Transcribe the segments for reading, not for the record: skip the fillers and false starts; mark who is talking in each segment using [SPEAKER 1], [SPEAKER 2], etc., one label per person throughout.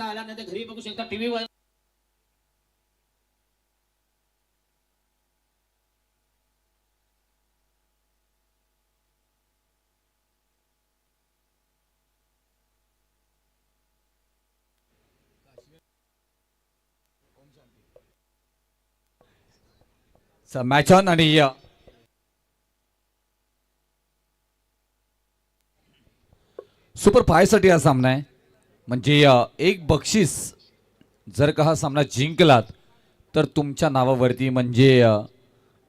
[SPEAKER 1] आल्यानंतर घरी बघू शकता टीव्हीवर.
[SPEAKER 2] मॅच ऑन आणि सुपर 5 साठी हा सामना आहे. म्हणजे एक बक्षीस जर का हा सामना जिंकलात तर तुमच्या नावावरती म्हणजे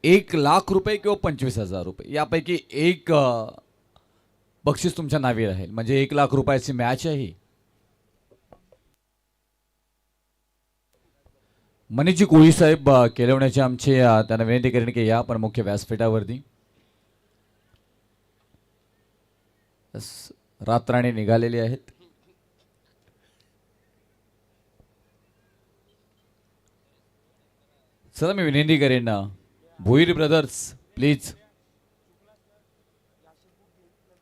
[SPEAKER 2] 1,00,000 रुपये किंवा 25,000 रुपये यापैकी एक बक्षीस तुमच्या नावे राहील. म्हणजे 1,00,000 रुपयाची मॅच आहे ही. मनीषजी कोळी साहेब केलवण्याचे आमचे त्यांना विनंती करेन की या पण मुख्य व्यासपीठावरती. रात्राणी निघालेली आहेत. चला मी विनंती करेन ना भोईर ब्रदर्स प्लीज.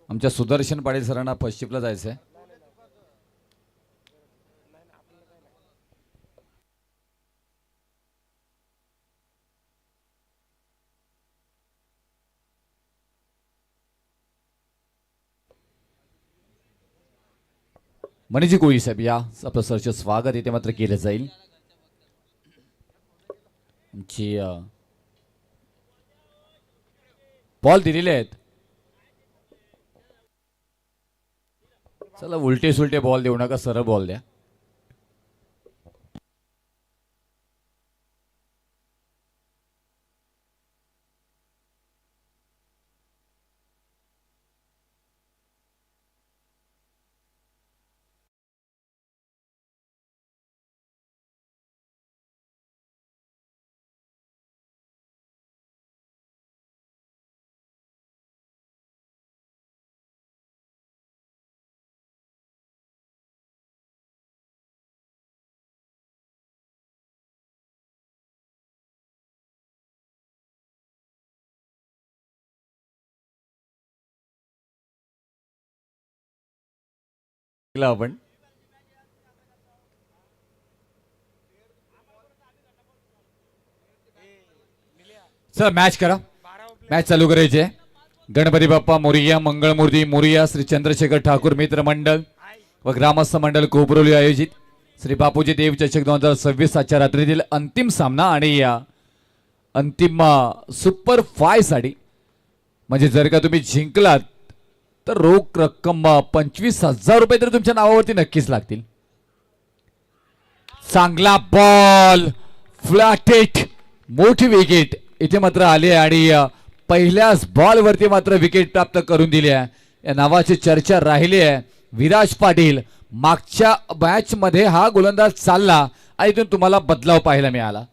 [SPEAKER 2] आमच्या सुदर्शन पाटील सरांना फर्स्ट शिपला जायचं आहे. मनीषजी कोळी साहेब या आपलं सरचे स्वागत इथे मात्र केलं जाईल. आमची बॉल दिलेले आहेत. चला उलटे सुलटे बॉल देऊ नका, सरळ बॉल द्या. आपण चला मॅच करा. मॅच चालू करायची आहे. गणपती बाप्पा मोरिया, मंगळमूर्ती मोरिया, श्री चंद्रशेखर ठाकूर मित्र मंडळ व ग्रामस्थ मंडळ कोपरोली आयोजित श्री बापूजी देव चषक 2026 आजच्या रात्रीतील अंतिम सामना आणि या अंतिम सुपर 5 साठी म्हणजे जर का तुम्ही जिंकलात तर रोख रक्कम 25,000 रुपये तर तुमच्या नावावरती नक्कीच लागतील. चांगला बॉल फ्लॅट हिट, मोठी विकेट इथे मात्र आली आणि पहिल्याच बॉल वरती मात्र विकेट प्राप्त करून दिली आहे. या नावाची चर्चा राहिली आहे. विराज पाटील मागच्या मॅच मध्ये हा गोलंदाज चालला आणि इथून तुम्हाला बदलाव पाहायला मिळाला.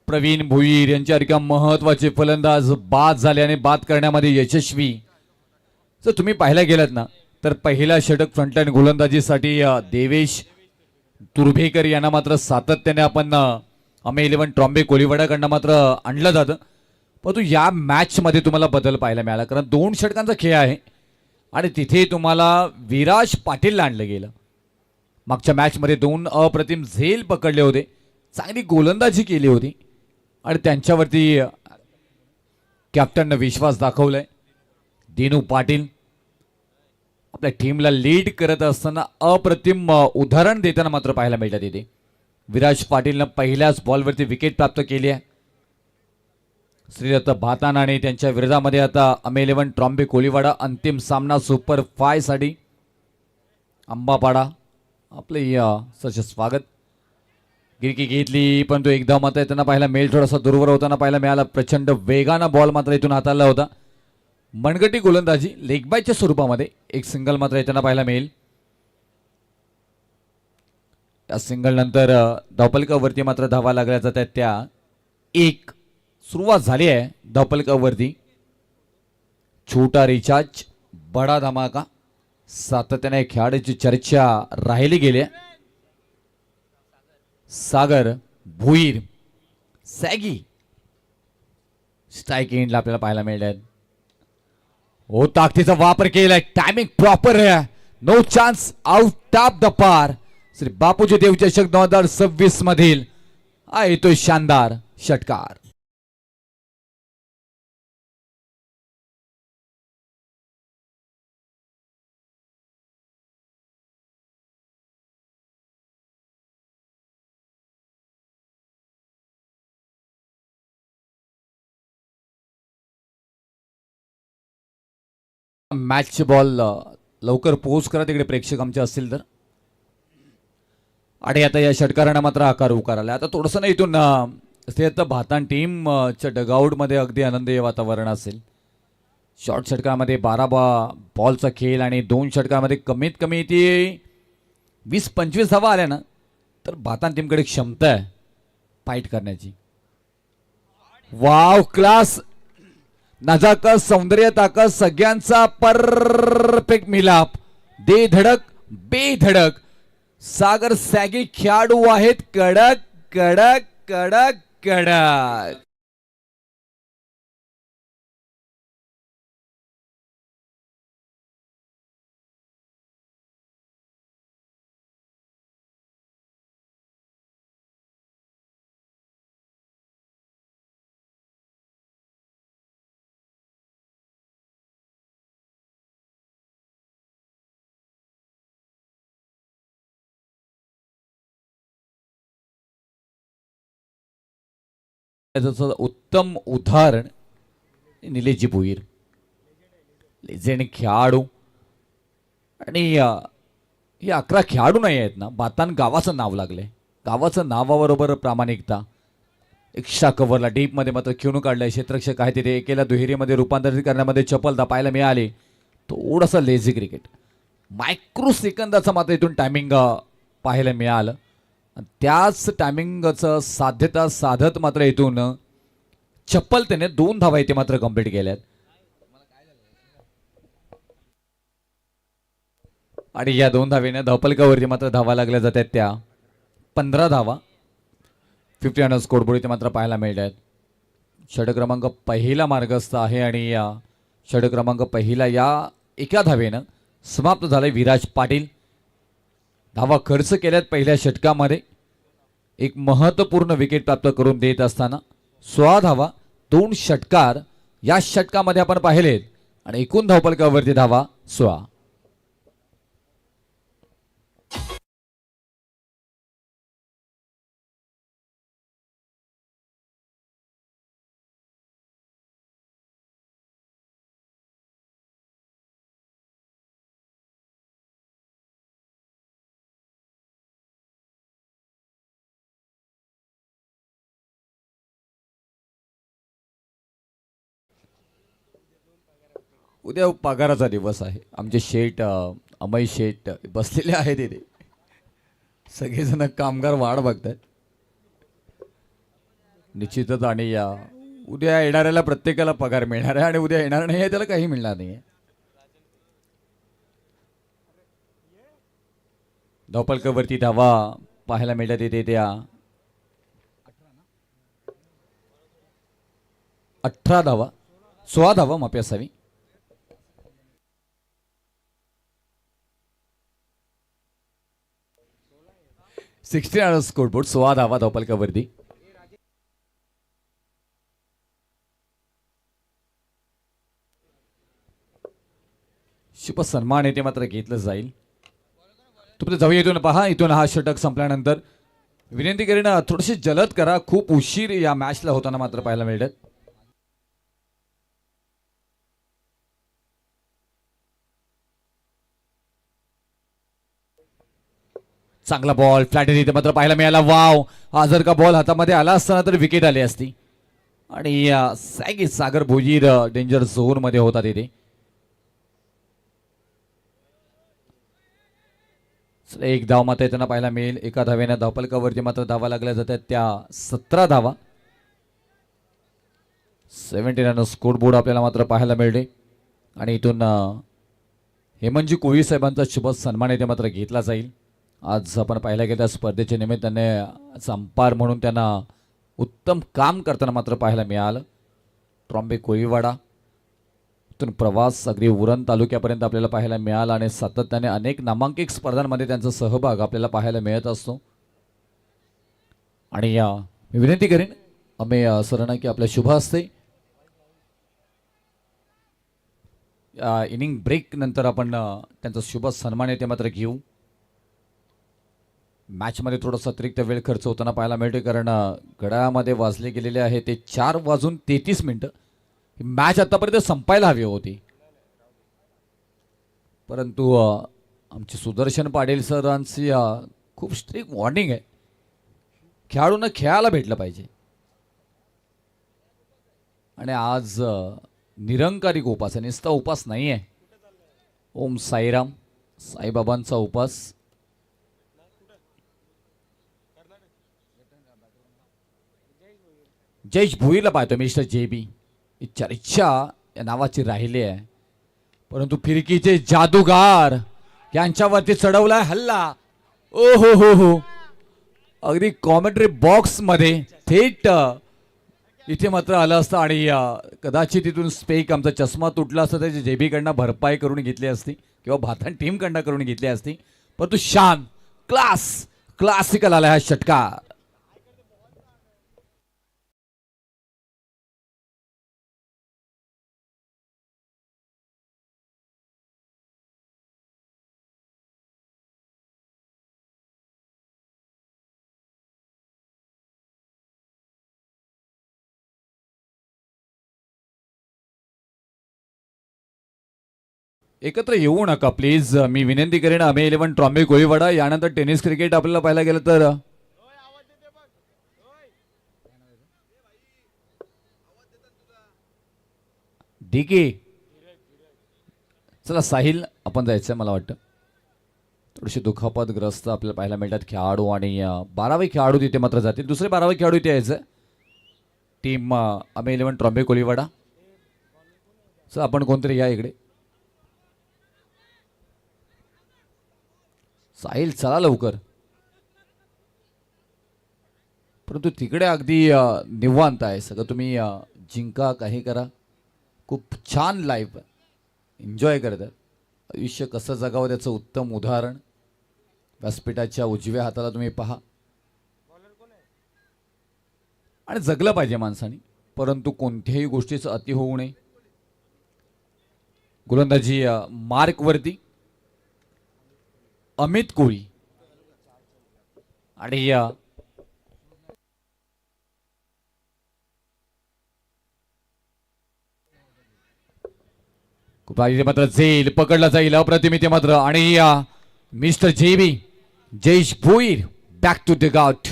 [SPEAKER 2] प्रवीण भोईर यांच्यासारख्या महत्वाचे फलंदाज बाद झाले आणि बाद करण्यामध्ये यशस्वी. जर तुम्ही पाहायला गेलात ना तर पहिला षटक फ्रंटलाईन गोलंदाजीसाठी देवेश तुर्भेकर यांना मात्र सातत्याने आपण AME11 ट्रॉम्बे कोलिवाडाकडनं मात्र आणलं जातं. परंतु या मॅच मध्ये तुम्हाला बदल पाहायला मिळाला कारण 2 षटकांचा खेळ आहे आणि तिथे तुम्हाला विराज पाटीलला आणलं गेलं. मागच्या मॅच मध्ये 2 अप्रतिम झेल पकडले होते, चांगली गोलंदाजी केली होती आणि त्यांच्यावरती कॅप्टनने विश्वास दाखवलाय. दिनू पाटील आपल्या टीमला लीड करत असताना अप्रतिम उदाहरण देताना मात्र पाहायला मिळतात. तिथे विराज पाटीलनं पहिल्याच बॉलवरती विकेट प्राप्त केली आहे. श्रीदत्त भातान आणि त्यांच्या विरोधामध्ये आता AME11 ट्रॉम्बे कोलिवाडा अंतिम सामना सुपर 5 साठी आंबापाडा. आपले सरचे स्वागत. गिरकी घेतली पण तो एकदा मात्र त्यांना पाहायला मेल थोडासा दूरवर होताना पाहायला मिळाला. प्रचंड वेगानं बॉल मात्र इथून हाताळला होता. मनगटी गोलंदाजी लेग बायच्या स्वरूपामध्ये एक सिंगल मात्र येताना पाहायला मिळेल. या सिंगल नंतर धावपलकावरती मात्र धावा लागल्या जातात त्या 1 सुरुवात झाली आहे धावफलकावरती. छोटा रिचार्ज बडा धमाका सातत्याने खेळाडूची चर्चा राहिली गेली. सागर भुईर सॅगी स्ट्राईक एंडला आपल्याला पाहायला मिळत. हो ताकदीचा वापर केलाय. टायमिंग प्रॉपर आहे. No chance out of the पार. श्री बापूजी देव चषक 2026 मधील हा येतोय शानदार षटकार. मॅच बॉल लवकर पोच करा तिकडे प्रेक्षक आमचे असतील तर. आणि आता या षटकारांना मात्र आकार उकार आला. आता थोडंसं ना इथून ते आता भातान टीम च्या डगआउटमध्ये अगदी आनंदी वातावरण असेल. शॉर्ट षटकामध्ये 12 बॉलचा खेळ आणि 2 षटकामध्ये कमीत कमी ती 20-25 धावा आल्या ना तर भातान टीमकडे क्षमता आहे फाईट करण्याची. वाव क्लास नजाकत सौंदर्य ताकद सगळ्यांचा परफेक्ट मिलाप. दे धडक बेधडक सागर सॅगी खेळाडू आहेत. कडक कडक कडक कडक. त्याचं उत्तम उदाहरण निलेशजी भोईर लेजेंड खेळाडू. आणि हे 11 खेळाडू नाही आहेत ना बातान गावाचं नाव लागले. गावाचं नावाबरोबर प्रामाणिकता. एक्स्ट्रा कव्हरला डीपमध्ये मात्र खेळून काढलंय. क्षेत्ररक्षक आहे तिथे एकेला दुहेरीमध्ये रूपांतरित करण्यामध्ये चपलता पाहायला मिळाली. थोडंसं लेझी क्रिकेट. मायक्रो सेकंदाचं मात्र इथून टायमिंग पाहायला मिळालं. त्याच टायमिंगचं साध्यता साधत मात्र इथून चप्पलतेने 2 धावा इथे मात्र कंप्लीट केल्यात. आणि या 2 धावेने धावफलकावरती मात्र धावा लागल्या जातात त्या 15 धावा 50 रन स्कोरबोर्ड इथे मात्र पाहायला मिळतात. षटक क्रमांक पहिला मार्गस्थ आहे आणि या षटक क्रमांक पहिला या एका धावेनं समाप्त झालंय. विराज पाटील धावा खर्च केल्यात पहिल्या षटकामध्ये. एक महत्त्वपूर्ण विकेट प्राप्त करून देत असताना 16 धावा 2 षटकार या षटकामध्ये आपण पाहिलेत आणि एकूण धावफलकावरती धावा 16. उद्या पगाराचा दिवस आहे. आमचे शेठ अमय शेठ बसलेले आहेत इथे. सगळेजण कामगार वाढ बघतात निश्चितच. आणि या उद्या येणाऱ्याला प्रत्येकाला पगार मिळणार आहे आणि उद्या येणार नाही आहे त्याला काही मिळणार नाही आहे. धावफलकावरती धावा पाहायला मिळतात येते त्या 18 धावा 16 धावा माफी असावी. स्कोरबोर्ड 16 धावा धावफलकावरती. शुभ सन्मान येथे मात्र घेतलं जाईल. तुम्ही जाऊया इथून पहा. इथून हा षटक संपल्यानंतर विनंती करीन थोडीशी जलद करा. खूप उशीर या मॅचला होताना मात्र पाहायला मिळतात. चांगला बॉल फ्लॅट इथे मात्र पाहायला मिळाला. वाव हा जर का बॉल हातामध्ये आला असताना तर विकेट आली असती. आणि सॅगी सागर भोईर डेंजर झोन मध्ये होता तिथे. एक धाव मात्र त्यांना पाहायला मिळेल. एका धावेने धावफलकावरती मात्र धावा लागल्या जातात त्या 17 धावा. 70 रन स्कोर बोर्ड आपल्याला मात्र पाहायला मिळते. आणि इथून हेमंतजी कोळी साहेबांचा शुभ सन्मान इथे मात्र घेतला जाईल. आज आपण पाहायला गेल्या स्पर्धेच्या निमित्ताने अंपायर म्हणून त्यांना उत्तम काम करताना मात्र पाहायला मिळालं. ट्रॉम्बे कोळीवाडा इथून प्रवास अगदी उरण तालुक्यापर्यंत आपल्याला पाहायला मिळाला आणि सातत्याने अनेक नामांकित स्पर्धांमध्ये त्यांचा सहभाग आपल्याला पाहायला मिळत असतो. आणि मी विनंती करेन अमेय सरांना की आपल्या शुभ हस्ते इनिंग ब्रेक नंतर आपण त्यांचा शुभ सन्मान आहे ते मात्र घेऊ. मॅचमध्ये थोडासा अतिरिक्त वेळ खर्च होताना पाहायला मिळते, कारण घड्याळामध्ये वाजले गेलेले आहे ते 4:33. मॅच आतापर्यंत संपायला हवी होती, परंतु आमचे सुदर्शन पाटील सरांची खूप स्ट्रिक्ट वॉर्निंग आहे, खेळाडूंना खेळायला भेटलं पाहिजे. आणि आज निरंकारिक उपास आहे, नुसता उपास नाही आहे. ओम साईराम, साईबाबांचा उपास. जयेश भोईरला पाहतो मिस्टर JB. चर्चा या नावाची राहिली आहे, परंतु फिरकीचे जादूगार यांच्यावरती चढवलाय हल्ला. ओ हो हो हो, अगदी कॉमेंट्री बॉक्स मध्ये थेट इथे मात्र आलं असतं आणि कदाचित तिथून स्पेक आमचा चष्मा तुटला असता त्याची JB कडनं भरपाई करून घेतली असती किंवा भातन टीम कडनं करून घेतली असती. परंतु शान क्लासिकल आला हा षटकार. एकत्र येऊ नका प्लीज, मी विनंती करेन. आम्ही 11 ट्रॉम्बे कोळीवाडा. यानंतर टेनिस क्रिकेट आपल्याला पाहायला गेलं तर DK. चला साहिल आपण जायचं मला वाटतं. थोडेसे दुखापतग्रस्त आपल्याला पाहायला मिळतात खेळाडू आणि 12वे खेळाडू तिथे मात्र जातील. दुसरे 12वे खेळाडू इथे यायचं टीम आम्ही 11 ट्रॉम्बे कोळीवाडा. चला आपण कोणतरी या इकडे. साहिल चला लवकर. परंतु तिकडे अगदी निवांत आहे सगळं. तुम्ही जिंका, काही करा, खूप छान लाईफ एन्जॉय करतात. आयुष्य कसं जगावं त्याचं उत्तम उदाहरण व्यासपीठाच्या उजव्या हाताला तुम्ही पहा. आणि जगलं पाहिजे माणसाने, परंतु कोणत्याही गोष्टीचं अति होऊ नये. गोलंदाजी मार्कवरती अमित कोळी आणि मात्र जेल पकडला जाईल अप्रतिम इथे मात्र. आणि Mister JB Jayesh Bhoir back to the गाउट.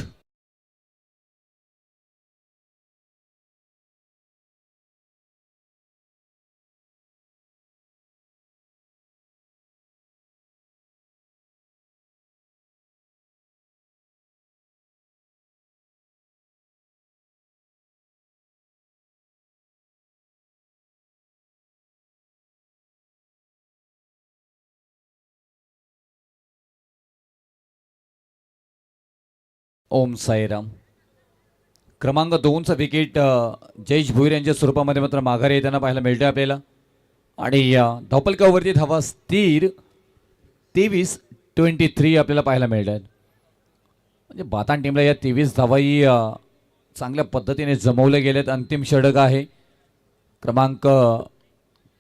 [SPEAKER 2] ओम साईराम. क्रमांक 2चा विकेट जयेश भोईर यांच्या स्वरूपामध्ये मात्र माघारी येताना पाहायला मिळते आपल्याला. आणि धावपलकावरती धावा स्थिर 23-23 आपल्याला पाहायला मिळतात. म्हणजे बातान टीमला या 23 धावाही चांगल्या पद्धतीने जमवले गेलेत. अंतिम षटक आहे क्रमांक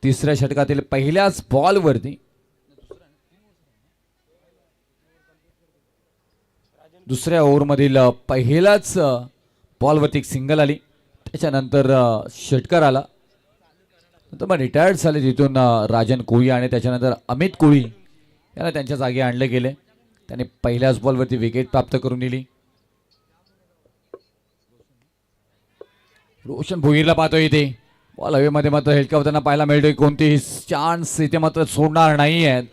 [SPEAKER 2] 3ऱ्या षटकातील पहिल्याच बॉलवरती दुसऱ्या ओव्हरमधील पहिल्याच बॉलवरती एक सिंगल आली. त्याच्यानंतर षटकार आला. नंतर मग रिटायर्ड झाले तिथून राजन कोळी आणि त्याच्यानंतर अमित कोळी यांना त्यांच्या जागी आणले गेले. त्यांनी पहिल्याच बॉलवरती विकेट प्राप्त करून दिली. रोशन भोईरला पाहतो इथे बॉल हवेमध्ये मात्र हेलकावताना पाहायला मिळतोय. कोणतेही चान्स इथे मात्र सोडणार नाही आहेत.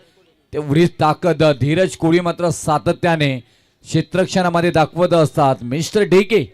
[SPEAKER 2] तेवढीच ताकद धीरज कोळी मात्र सातत्याने क्षेत्ररक्षणामध्ये दाखवत असतात. मिस्टर DK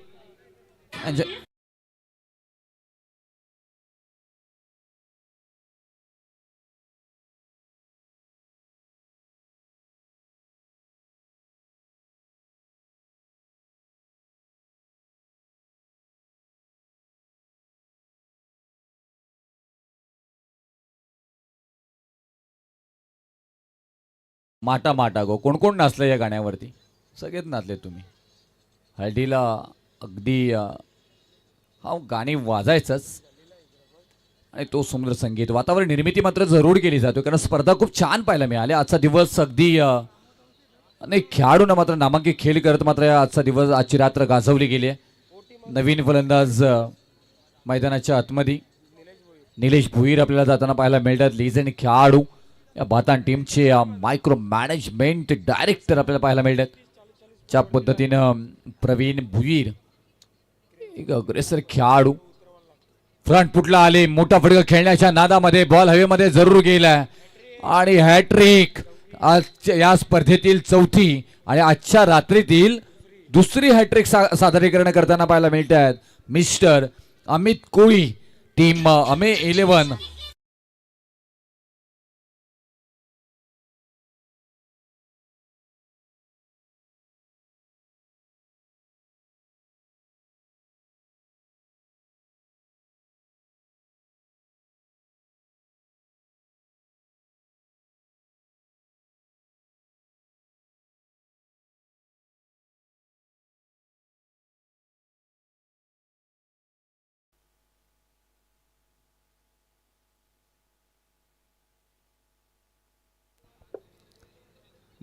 [SPEAKER 2] माटा माटा गो. कोण कोण नाचलं या गाण्यावरती? सगळेच नाचले तुम्ही. हळदीला अगदी हा गाणी वाजायचंच आणि तो सुंदर संगीत वातावरण निर्मिती मात्र जरूर केली जाते कारण स्पर्धा खूप छान पाहायला मिळाली. आजचा दिवस अगदी नाही खेळाडूंना मात्र नामांकित खेळ करत मात्र आजचा दिवस आजची रात्र गाजवली गेली आहे. नवीन फलंदाज मैदानाच्या आतमध्ये निलेश भुईर आपल्याला जाताना पाहायला मिळतात. लिजेंड खेळाडू या भातान टीमचे मायक्रो मॅनेजमेंट डायरेक्टर आपल्याला पाहायला मिळतात. ज्या पद्धतीनं प्रवीण भुईर एक अग्रेसर खेळाडू फ्रंट फुटला आले. मोठा फटका खेळण्याच्या नादामध्ये बॉल हवेमध्ये जरूर गेलाय आणि हॅट्रिक आज या स्पर्धेतील चौथी आणि आजच्या रात्रीतील दुसरी हॅट्रिक सादरीकरण करताना पाहायला मिळत आहेत. मिस्टर अमित कोळी टीम अमे 11.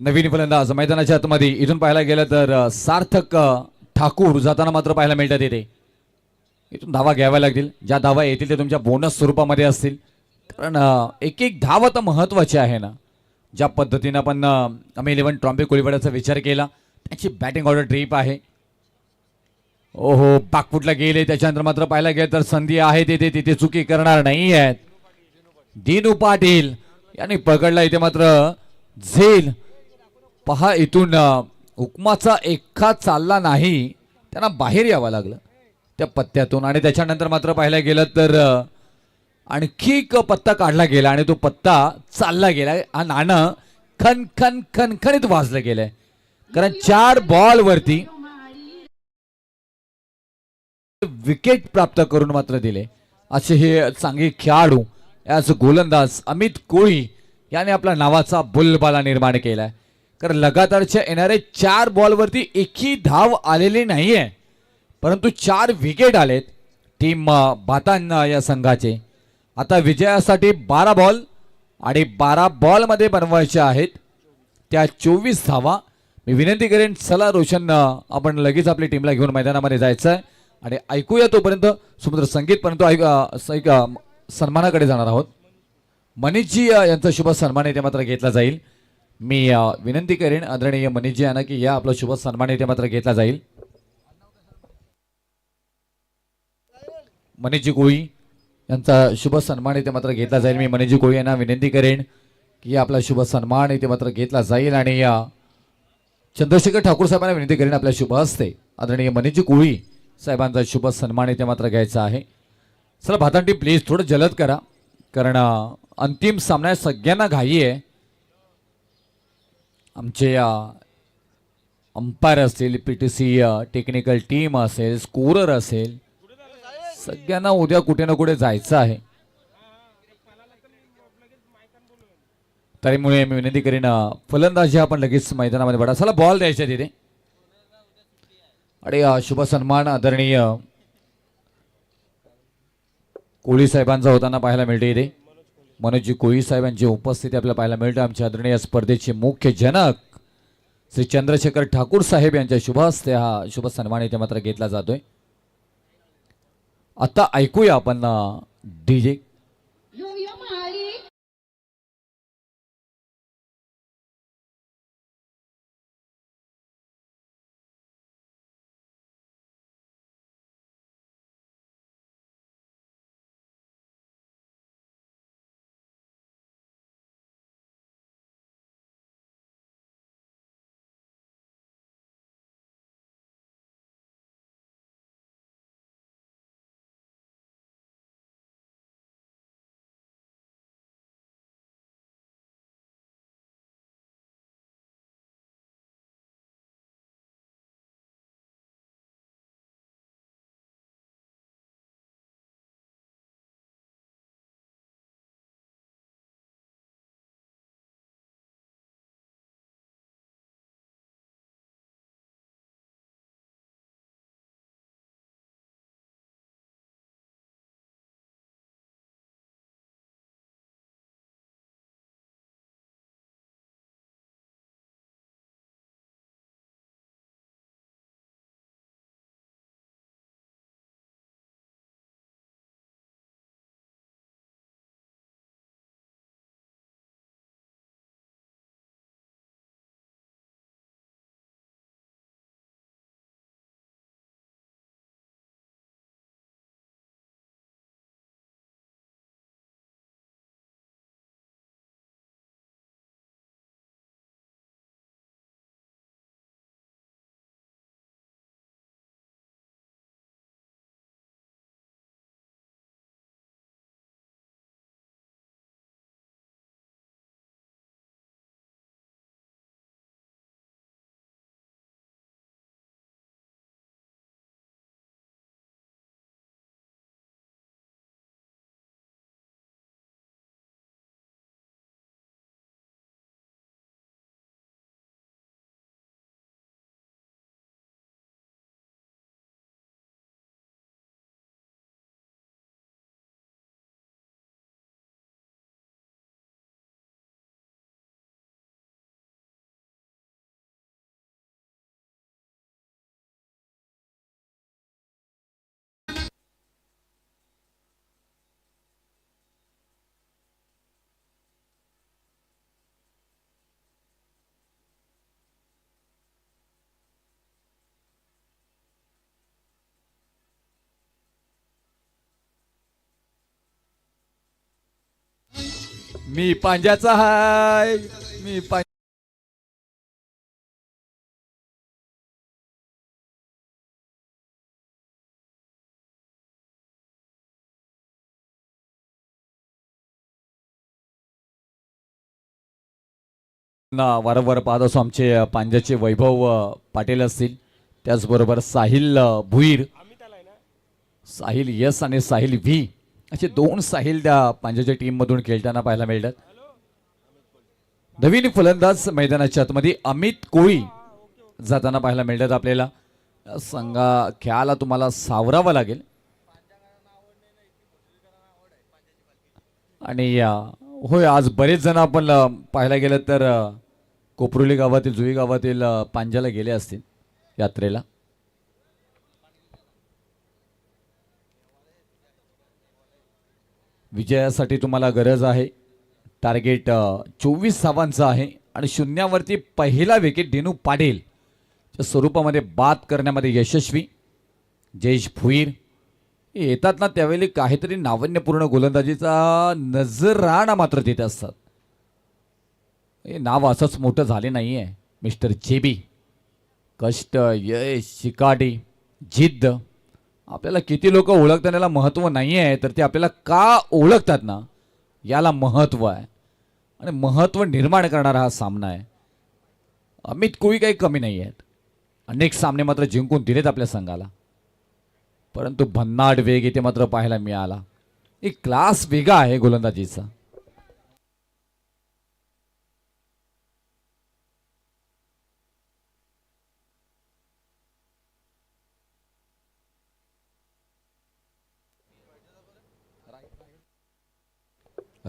[SPEAKER 2] नवीन फलंदाज मैदानाच्या आतमध्ये इथून पाहायला गेलं तर सार्थक ठाकूर जाताना मात्र पाहायला मिळतात. येते इथून धावा घ्याव्या लागतील. ज्या धावा येतील ते तुमच्या बोनस स्वरूपामध्ये असतील कारण एक एक धावा तर महत्वाची आहे ना. ज्या पद्धतीनं आपण आम्ही 11 ट्रॉम्पे कोळीवाड्याचा विचार केला त्याची बॅटिंग ऑर्डर ड्रीप आहे. ओहो बाकफुटला गेले त्याच्यानंतर मात्र पाहायला गेलं तर संधी आहे तिथे चुकी करणार नाही आहेत. दिनू पाटील यांनी पकडला इथे मात्र झेल पहा इथून हुकमाचा एका चालला नाही त्यांना बाहेर यावं लागलं त्या पत्त्यातून आणि त्याच्यानंतर मात्र पाहायला गेलं तर आणखी एक पत्ता काढला गेला आणि तो पत्ता चालला गेला. हा नाणं खणखणीत वाजलं गेलंय कारण 4 बॉल वरती विकेट प्राप्त करून मात्र दिले असे हे चांगले खेळाडू याच गोलंदाज अमित कोळी याने आपला नावाचा बोलबाला निर्माण केलाय. कारण लगातारच्या येणारे 4 बॉलवरती एकही धाव आलेली नाहीये परंतु 4 विकेट आलेत टीम भातान या संघाचे. आता विजयासाठी 12 बॉल आणि 12 बॉलमध्ये बनवायचे आहेत त्या 24 धावा. मी विनंती करेन चला रोशन आपण लगेच आपली टीमला घेऊन मैदानामध्ये जायचं आहे आणि ऐकूया तोपर्यंत सुंदर संगीत परंतु सन्मानाकडे जाणार आहोत. मनीषजी यांचा शुभ सन्मान इथे मात्र घेतला जाईल. मी विनंती करेन आदरणीय मनीषजी यांना की या आपला शुभ सन्मान इथे मात्र घेतला जाईल. मनीषजी कोळी यांचा शुभ सन्मान इथे मात्र घेतला जाईल. मी मनीषजी कोळी यांना विनंती करेन की आपला शुभ सन्मान इथे मात्र घेतला जाईल आणि चंद्रशेखर ठाकूर साहेबांना विनंती करेन आपल्या शुभ हस्ते आदरणीय मनीषजी कोळी साहेबांचा शुभ सन्मान इथे मात्र घ्यायचा आहे. चला भातांटी प्लीज थोडं जलद करा कारण अंतिम सामन्यात सगळ्यांना घाई आहे. आमचे अंपायर असतील पीटीसी टेक्निकल टीम असेल स्कोरर असेल सगळ्यांना उद्या कुठे ना कुठे जायचं आहे. त्यामुळे मी विनंती करीन फलंदाजी आपण लगेच मैदानामध्ये पडा. चला बॉल द्यायचे तिथे आणि शुभ सन्मान आदरणीय कोळी साहेबांचा होताना पाहायला मिळते. इथे मनोजजी कोळी साहेबांची उपस्थिती आपल्याला पाहायला मिळते. आमच्या आदरणीय स्पर्धेचे मुख्य जनक श्री चंद्रशेखर ठाकूर साहेब यांच्या शुभ हस्ते हा शुभ सन्मान इथे मात्र घेतला जातोय. आता ऐकूया आपण डीजे मी पांज्याचा हाय, मी वारंवार पाहत असो आमचे पांज्याचे वैभव पाटील असतील, त्याचबरोबर साहिल भुईर, साहिल यस आणि साहिल व्ही असे दोन साहिल त्या पांज्याच्या टीम मधून खेळताना पाहायला मिळतात. नवीन फलंदाज मैदानाच्या आतमध्ये अमित कोळी जाताना पाहायला मिळतात. आपल्याला संघा खेळाला तुम्हाला सावरावं लागेल आणि होय आज बरेच जण आपण पाहायला गेलं तर कोपरुली गावातील जुई गावातील पांज्याला गेले असतील यात्रेला. विजयासाठी तुम्हाला गरज आहे. टार्गेट 24 धावांचं आहे आणि शून्यावरती पहिला विकेट दिनू पाटील च्या स्वरूपामध्ये बाद करण्यामध्ये यशस्वी. जयेश भुईर येतात ना त्यावेळी काहीतरी नाविन्यपूर्ण गोलंदाजीचा नजराणा मात्र देत असतात. हे नाव असंच मोठं झाले नाही आहे. मिस्टर जेबी, कष्ट, यश, शिकाडी, जिद्द, आपल्याला किती लोक ओळखतात याला महत्त्व नाही आहे, तर ते आपल्याला का ओळखतात ना याला महत्त्व आहे आणि महत्त्व निर्माण करणारा हा सामना आहे. अमित कोळी काही कमी नाही आहेत. अनेक सामने मात्र जिंकून दिलेत आपल्या संघाला, परंतु भन्नाट वेग इथे मात्र पाहायला मिळाला. एक क्लास वेगळा आहे गोलंदाजीचा.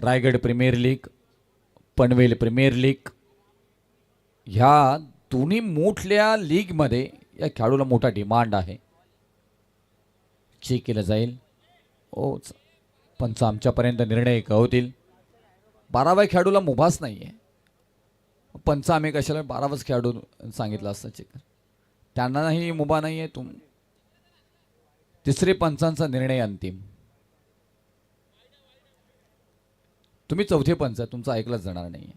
[SPEAKER 2] Raigad premier league, Panvel premier league ह्या दोन्ही मोठल्या लीगमध्ये या खेळाडूला मोठा डिमांड आहे. चेक केलं जाईल. ओ पंच आमच्यापर्यंत निर्णय कळवतील. 12व्या खेळाडूला मुभास नाही आहे. पंच आम्ही कशाला 12वाच खेळाडू सांगितलं असतं चेक. त्यांनाही मुभा नाही आहे. तिसरे पंचांचा निर्णय अंतिम. तुम्ही चौथे पंच, तुमचं ऐकलंच जाणार नाही.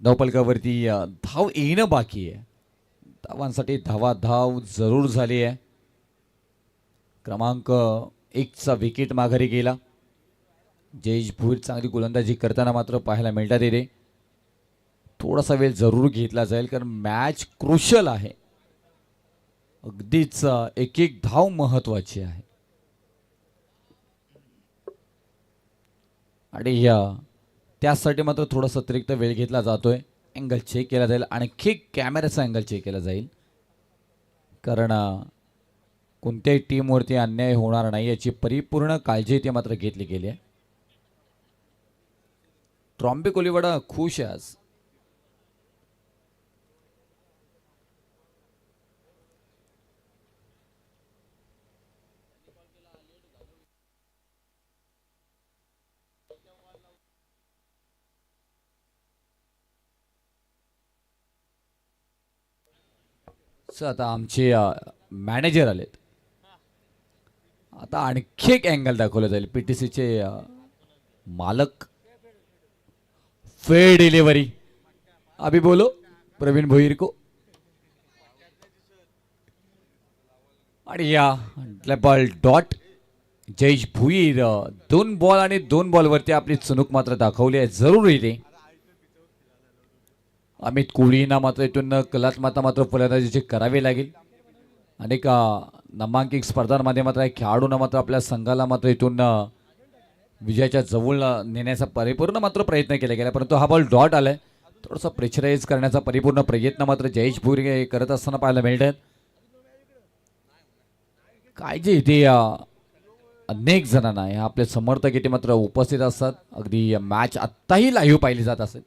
[SPEAKER 2] धावपलकावरती धाव येणं बाकी आहे. धावांसाठी धाव जरूर झाली आहे. क्रमांक 1चा विकेट माघारी गेला. जयेश भुईर चांगली गोलंदाजी करताना मात्र पाहायला मिळतात येते. थोडासा वेळ जरूर घेतला जाईल कारण मॅच क्रुशल आहे. अगदीच एक एक धाव महत्वाची आहे आणि त्यासाठी मात्र थोडासा अतिरिक्त वेळ घेतला जातोय. अँगल चेक केला जाईल, आणखी कॅमेऱ्याचा अँगल चेक केला जाईल कारण कोणत्याही टीमवरती अन्याय होणार नाही याची परिपूर्ण काळजी ते मात्र घेतली गेली आहे. ट्रॉम्बे कोलिवाडा खुश आहे आज. आता आमचे मॅनेजर आलेत. आता आणखी एक अँगल दाखवलं जाईल. पीटीसीचे मालक. फेड डिलिव्हरी. अभी बोलो प्रवीण भोईर को. आणि या ball dot. Jayesh Bhuir 2 ball आणि 2 बॉलवरती आपली चुणूक मात्र दाखवली आहे. जरूर येते. अमित कोळींना मात्र इथून कलात्मकता मात्र फलंदाजीची करावी लागेल. अनेक नामांकित स्पर्धांमध्ये मात्र खेळाडूंना मात्र आपल्या संघाला मात्र इथून विजयाच्या जवळ नेण्याचा परिपूर्ण मात्र प्रयत्न केला गेला, परंतु हा बॉल डॉट आलाय. थोडासा प्रेशराईज करण्याचा परिपूर्ण प्रयत्न मात्र जयेश भुईर करत असताना पाहायला मिळतात. काय जे इथे अनेक जणांना आपले समर्थक इथे मात्र उपस्थित असतात. अगदी मॅच आत्ताही लाईव्ह पाहिली जात असेल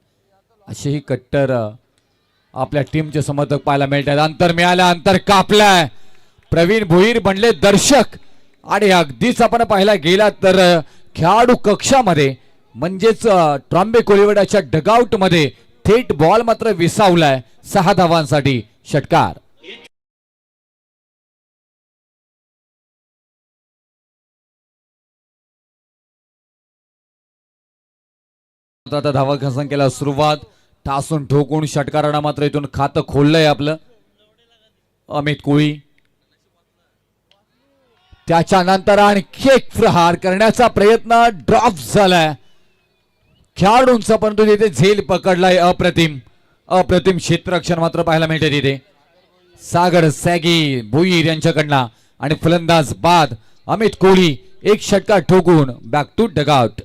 [SPEAKER 2] असेही कट्टर आपल्या टीमचे समर्थक पाहायला मिळतात. अंतर मिळालं, अंतर कापलंय. प्रवीण भोईर बनले दर्शक आणि अगदीच आपण पाहायला गेला तर खेळाडू कक्षामध्ये म्हणजेच ट्रॉम्बे कोलिवाडाच्या डगआउट मध्ये थेट बॉल मात्र विसावलाय. 6 धावांसाठी षटकार. आता धावा संख्येला सुरुवात. ठासून ठोकून षटकारानं मात्र इथून खातं खोललंय आपलं अमित कोळी. त्याच्यानंतर आणखी एक प्रहार करण्याचा प्रयत्न ड्रॉप झालाय खेळाडूंचा, परंतु तिथे झेल पकडलाय. अप्रतिम अप्रतिम क्षेत्ररक्षण मात्र पाहायला मिळते तिथे सागर सॅगी भुईर यांच्याकडनं. आणि फलंदाज बाद अमित कोहली एक षटकार ठोकून बॅक टू डगआउट.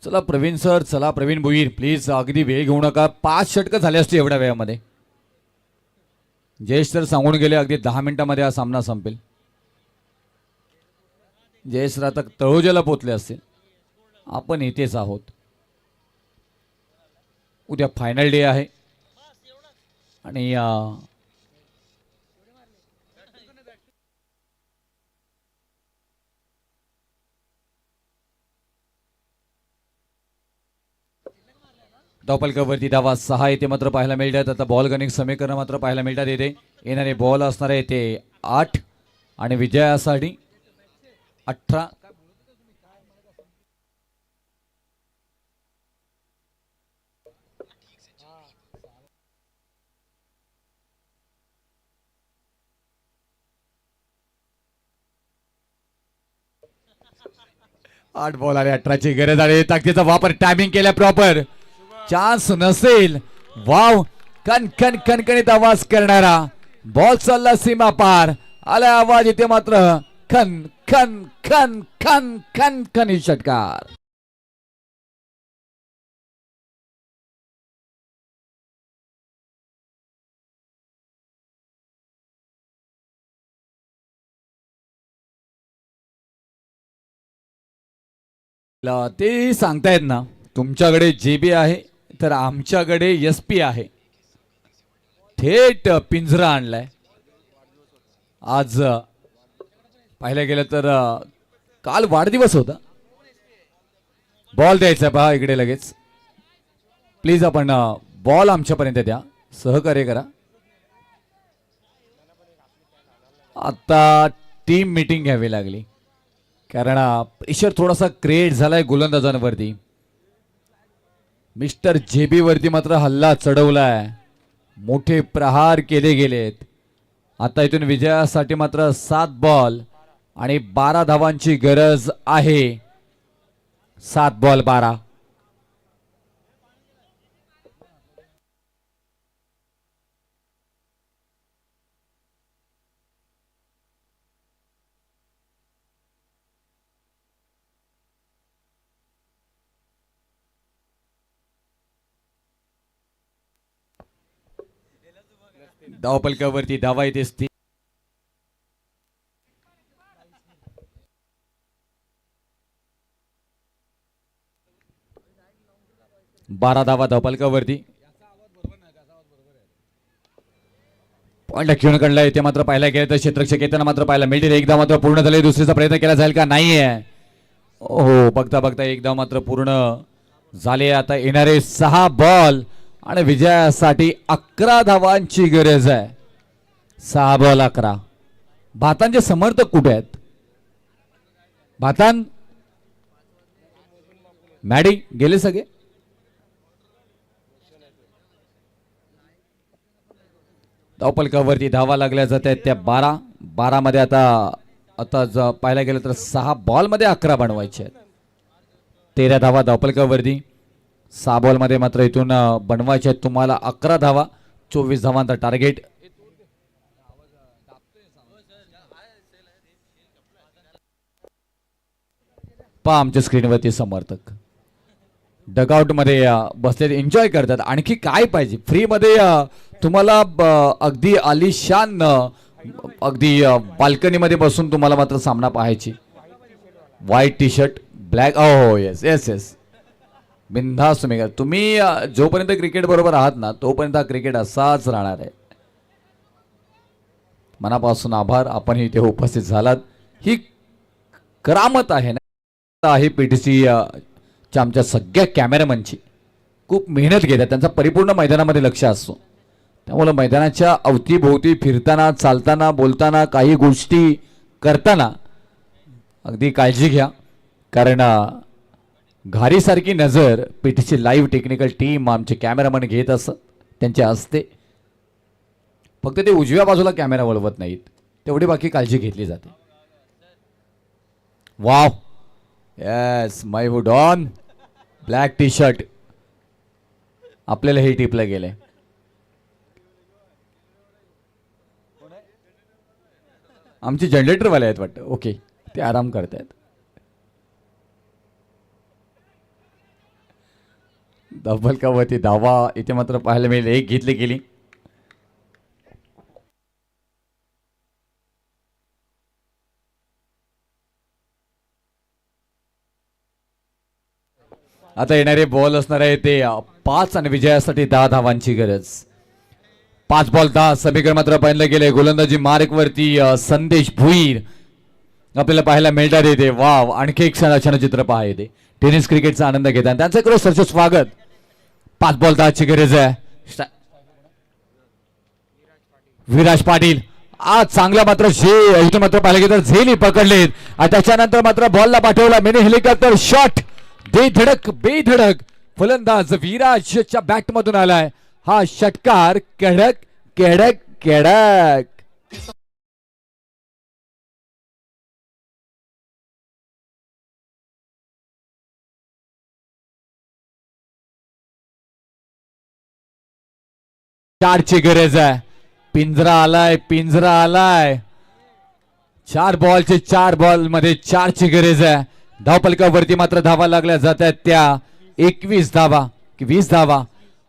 [SPEAKER 2] चला प्रवीण सर, चला प्रवीण भुईर प्लीज, अगदी वेळ घेऊ नका. 5 षटकं झाले असते एवढ्या वेळामध्ये. जयेश सर सांगून गेले अगदी 10 मिनिटांमध्ये हा सामना संपेल. जयेश सर आता तळोजाला पोचले असतील, आपण इथेच आहोत. उद्या फायनल डे आहे आणि धावपलकावरती धावा 6 येथे मात्र पाहायला मिळतात. आता बॉल गणित समीकरण मात्र पाहायला मिळतात येथे. येणारे बॉल असणार आहे ते 8 आणि विजयासाठी 18. आठ बॉल आले, 18ची गरज आहे. ताकदीचा वापर टायमिंग केला प्रॉपर. चान्स नसेल. वाव, कणकण कणकणीत आवाज करणारा बॉल चालला सीमा पार. आला आवाज इथे मात्र खन खन खन खन खन खन षटकार. ते सांगतायत ना, तुमच्याकडे जेबी आहे तर आमच्याकडे एसपी आहे. थेट पिंजरा आणलाय. आज पाहिलं गेलं तर काल वाढदिवस होता. बॉल द्यायचा पहा इकडे लगेच. प्लीज आपण बॉल आमच्यापर्यंत द्या, सहकार्य करा. आता टीम मीटिंग घ्यावी लागली कारण प्रेशर थोडासा क्रिएट झालाय गोलंदाजांवरती. मिस्टर जेबी वरती मात्र हल्ला चढवलाय. मोठे प्रहार केले गेलेत. आता इथून विजयासाठी मात्र 7 बॉल आणि 12 धावांची गरज आहे. 7 बॉल 12. धावपलकावरती धावा येते असती. बारा धावा धावपलकावरती. पॉइंट घेऊन काढला येते मात्र पाहायला गेलं तर क्षेत्ररक्षक येताना मात्र पाहायला मिळतील. एकदा मात्र पूर्ण झाले. दुसरीचा प्रयत्न केला जाईल का? नाहीये. हो, बघता बघता एकदा मात्र पूर्ण झाले. आता येणारे 6 बॉल आणि विजयासाठी 11 धावांची गरज आहे. 6 बॉल 11. भातांचे समर्थक कुठे आहेत? भातान मॅडी गेले सगळे. धावपलकावरती धावा लागल्या जात आहेत त्या 12 मध्ये. आता पाहायला गेलं तर 6 बॉल मध्ये 11 बनवायचे आहेत. 13 धावा धावपलकावरती. 6 बॉल मध्ये मात्र इथून बनवायचे आहेत तुम्हाला 11 धावा. 24 धावांचा टार्गेट. पहा आमच्या स्क्रीनवरती समर्थक डगआउट मध्ये बसलेले एन्जॉय करतात. आणखी काय पाहिजे? फ्री मध्ये तुम्हाला अगदी आलिशान अगदी बाल्कनी मध्ये बसून तुम्हाला मात्र सामना पाहायची. White T shirt black. हो येस येस येस, बिनधास्त तुम्ही जोपर्यंत क्रिकेट बरोबर आहात ना तोपर्यंत क्रिकेट असाच राहणार आहे. मनापासून आभार, आपण इथे उपस्थित झालात. ही करामत आहे ना, आहे पीटीसी आमच्या सगळ्या कॅमेरामनची. खूप मेहनत घेतात, त्यांचा परिपूर्ण मैदानामध्ये लक्ष असतो. त्यामुळे मैदानाच्या अवतीभोवती फिरताना, चालताना, बोलताना, काही गोष्टी करताना अगदी काळजी घ्या, कारण घारीसारखी नजर पीटीसी लाईव्ह टेक्निकल टीम आमचे कॅमेरामन घेत असत. त्यांच्या हस्ते फक्त ते उजव्या बाजूला कॅमेरा वळवत नाहीत, तेवढी बाकी काळजी घेतली जाते. Wow, yes, my hood on, black tea shirt आपल्याला हे टिपलं गेलंय. आमचे जनरेटरवाले आहेत वाटतं. ओके, ते आराम करतायत. डबल का वरती धावा इथे मात्र पाहायला मिळेल. एक घेतली गेली. आता येणारे बॉल असणार आहे ते 5 आणि विजयासाठी 10 धावांची गरज. 5 बॉल 10 समीकरण मात्र पाहिलं गेले. गोलंदाजी मार्क वरती संदेश भुईर आपल्याला पाहायला मिळतात येते. वाव, आणखी एक क्षणचित्र पहा येते. टेनिस क्रिकेटचा आनंद घेतात. त्यांचं करो सरचे स्वागत. 5 बॉल 10 ची गरज आहे. विराज पाटील आज चांगला मात्र इथं मात्र पाहिलं गेलं तर झेली पकडलेत आणि त्याच्यानंतर मात्र बॉलला पाठवला मिनी हेलिकॉप्टर शॉट. बेधडक बेधडक फलंदाज विराजच्या बॅट मधून आलाय हा षटकार. कडक कडक कडक. चारची गरज आहे. पिंजरा आलाय, पिंजरा आलाय. 4 बॉलचे 4 बॉल मध्ये 4 ची गरज आहे. धावपलकावरती मात्र धावा लागल्या जात आहेत त्या 21 धावा की 20 धावा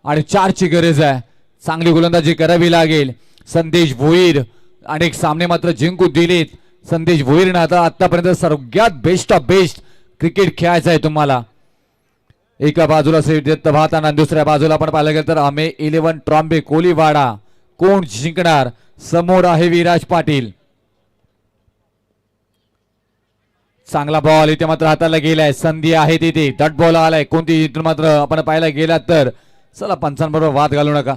[SPEAKER 2] आणि 4 ची गरज आहे. चांगली गोलंदाजी करावी लागेल. संदेश भोईर अनेक सामने मात्र जिंकू दिलेत. संदेश भोईरने आता आतापर्यंत सगळ्यात बेस्ट ऑफ बेस्ट क्रिकेट खेळायचं आहे तुम्हाला. एका बाजूला श्रीदत्त भाताना, दुसऱ्या बाजूला आपण पाहिलं गेलं तर आम्ही 11 ट्रॉम्बे कोलीवाडा. कोण जिंकणार? समोर आहे विराज पाटील. चांगला बॉल इथे मात्र हाताला गेलाय. संधी आहे तिथे. डट बॉल आलाय. कोणती इथून मात्र आपण पाहायला गेला तर चला पंचांबरोबर वाद घालू नका.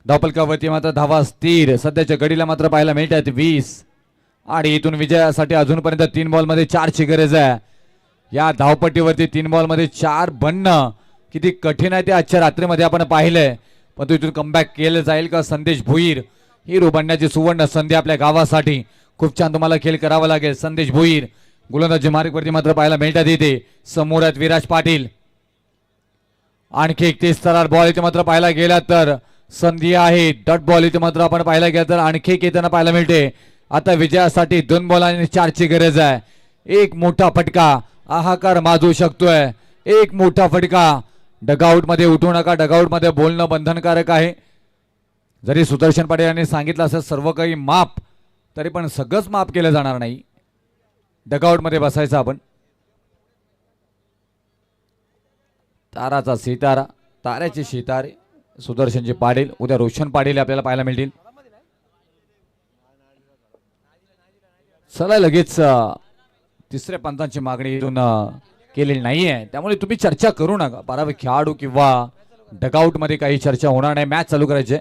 [SPEAKER 2] धावपलकावरती मात्र धावा स्थिर. सध्याच्या घडीला मात्र पाहायला मिळतात 20 आणि इथून विजयासाठी अजूनपर्यंत 3 बॉल मध्ये 4 ची गरज आहे. या धावपट्टीवरती 3 बॉल मध्ये 4 बनणं किती कठीण आहे ते आजच्या रात्रीमध्ये आपण पाहिलंय. पण इथून कमबॅक केलं जाईल का? संदेश भुईर हिरो बनण्याची सुवर्ण संधी आपल्या गावासाठी. खूप छान तुम्हाला खेळ करावा लागेल. संदेश भुईर गोलंदाजी मार्गवरती मात्र पाहायला मिळतात येते. समोर आहेत विराज पाटील. आणखी एक 30 स्थरार बॉल इथे मात्र पाहायला गेला तर संधी आहे. डट बॉल इथे मात्र आपण पाहायला गेला तर आणखी एक येताना पाहायला मिळते. आता विजयासाठी 2 बॉल आणि 4 ची गरज आहे. एक मोठा फटका हाहाकार माजू शकतोय. एक मोठा फटका. डगआउट मध्ये उठू नका. डगआउट मध्ये बोलणं बंधनकारक आहे. जरी सुदर्शन पाटील यांनी सांगितलं असं सर्व काही माफ, तरी पण सगळंच माफ केलं जाणार नाही. डगआउट मध्ये बसायचं आपण. ताराचा सितारा, ताऱ्याचे सितारे सुदर्शनजी पाटील. उद्या रोशन पाटील आपल्याला पाहायला मिळतील. चला लगेच तिसऱ्या पंचांची मागणी इथून केलेली नाहीये, त्यामुळे तुम्ही चर्चा करू नका. 12वे खेळाडू किंवा डगआउट मध्ये काही चर्चा होणार नाही. मॅच चालू करायचे.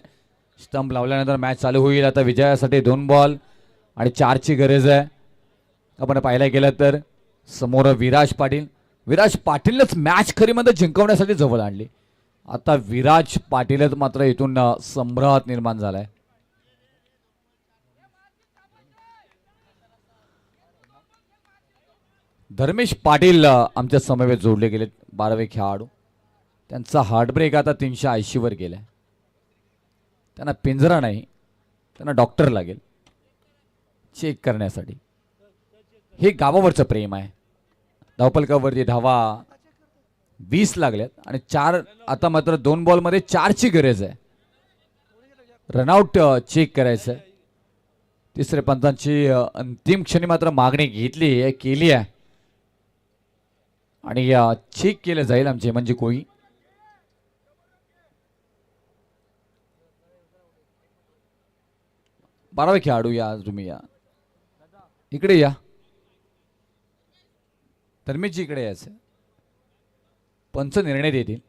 [SPEAKER 2] स्टंप लावल्यानंतर मॅच चालू होईल. आता विजयासाठी 2 बॉल आणि 4 ची गरज आहे. आपण पाहायला गेलं तर समोर विराज पाटील. विराज पाटीलच मॅच खरी मध्ये जिंकवण्यासाठी जवळ आणली. आता विराज पाटीलच मात्र इथून संभ्रमात निर्माण झालाय. धर्मेश पाटील आमच्या समवेत जोडले गेलेत. 12वे खेळाडू. त्यांचा हार्टब्रेक आता 380 वर गेलाय. त्यांना पिंजरा नाही, त्यांना डॉक्टर लागेल चेक करण्यासाठी. हे गावावरचं प्रेम आहे. धावपलकावरती धावा 20 लागल्यात आणि 4 आता मात्र 2 बॉल मध्ये 4 ची गरज आहे. रनआउट चेक करायचं आहे. तिसऱ्या पंचांची अंतिम क्षणी मात्र मागणी घेतली केली आहे आणि चेक केलं जाईल आमचे म्हणजे कोई. 12वे खेळाडू या तुम्ही या इकडे या धर्मेशजी इकडे यायचं पंच निर्णय देतील.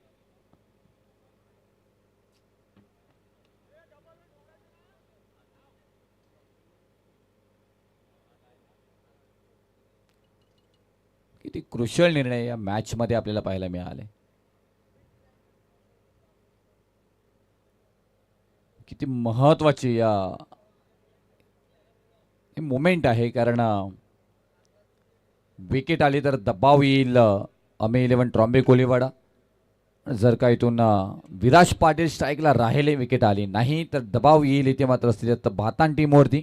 [SPEAKER 2] किती क्रुशियल निर्णय या मॅच मध्ये आपल्याला पाहायला मिळाले. किती महत्वाची या मोमेंट आहे कारण विकेट आली तर दबाव येईल AME11 ट्रॉम्बे कोलीवाडा. जर का इथून विराज पाटील स्ट्राईकला राहिले विकेट आली नाही तर दबाव येईल इथे मात्र स्थितीत भातान टीमवरती.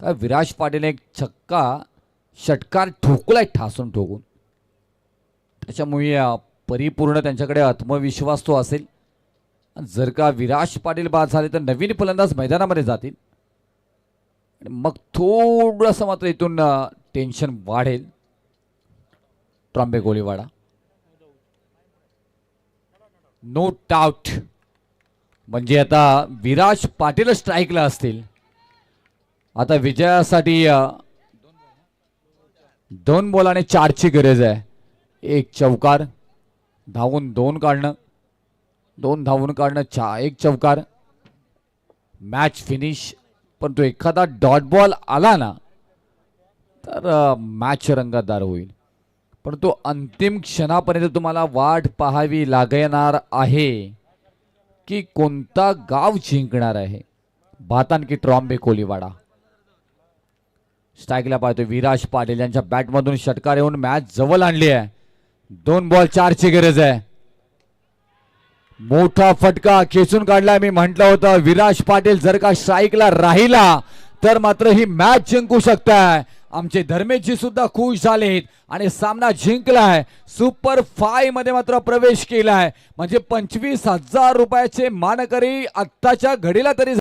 [SPEAKER 2] विराज पाटील एक छक्का षटकार ठोकलाय ठासून ठोकून त्याच्यामुळे परिपूर्ण त्यांच्याकडे आत्मविश्वास तो असेल. जर का विराज पाटील बाद झाले तर नवीन फलंदाज मैदानामध्ये जातील मग थोडंसं मात्र इथून टेन्शन वाढेल ट्रॉम्बे कोलीवाडा. नो डाऊट म्हणजे आता विराज पाटील स्ट्राईकला असतील. आता विजयासाठी 2 बॉल आणि 4ची गरज आहे. एक चौकार धावून 2 काढणं 2 धावून काढणं 1 चौकार मॅच फिनिश. पण तो एखादा डॉट बॉल आला ना तर मॅच रंगतदार होईल. पण तो अंतिम क्षणापर्यंत तुम्हाला वाट पाहावी लागणार आहे की कोणता गाव जिंकणार आहे भातान की ट्रॉम्बे कोलीवाडा. स्ट्राईकला पाहतोय विराज पाटील यांच्या बॅटमधून षटकार येऊन मॅच जवळ आणली आहे. 2 बॉल 4ची गरज आहे. मोठा फटका खेचून काढलाय. मी म्हटलं होतं विराज पाटील जर का स्ट्राईकला राहिला तर मात्र ही मॅच जिंकू शकताय. आमचे धर्मेशजी सुद्धा खुश झालेत आणि सामना जिंकलाय. सुपर 5 मध्ये मात्र प्रवेश केलाय म्हणजे 25,000 रुपयाचे मानकरी आत्ताच्या घडीला तरी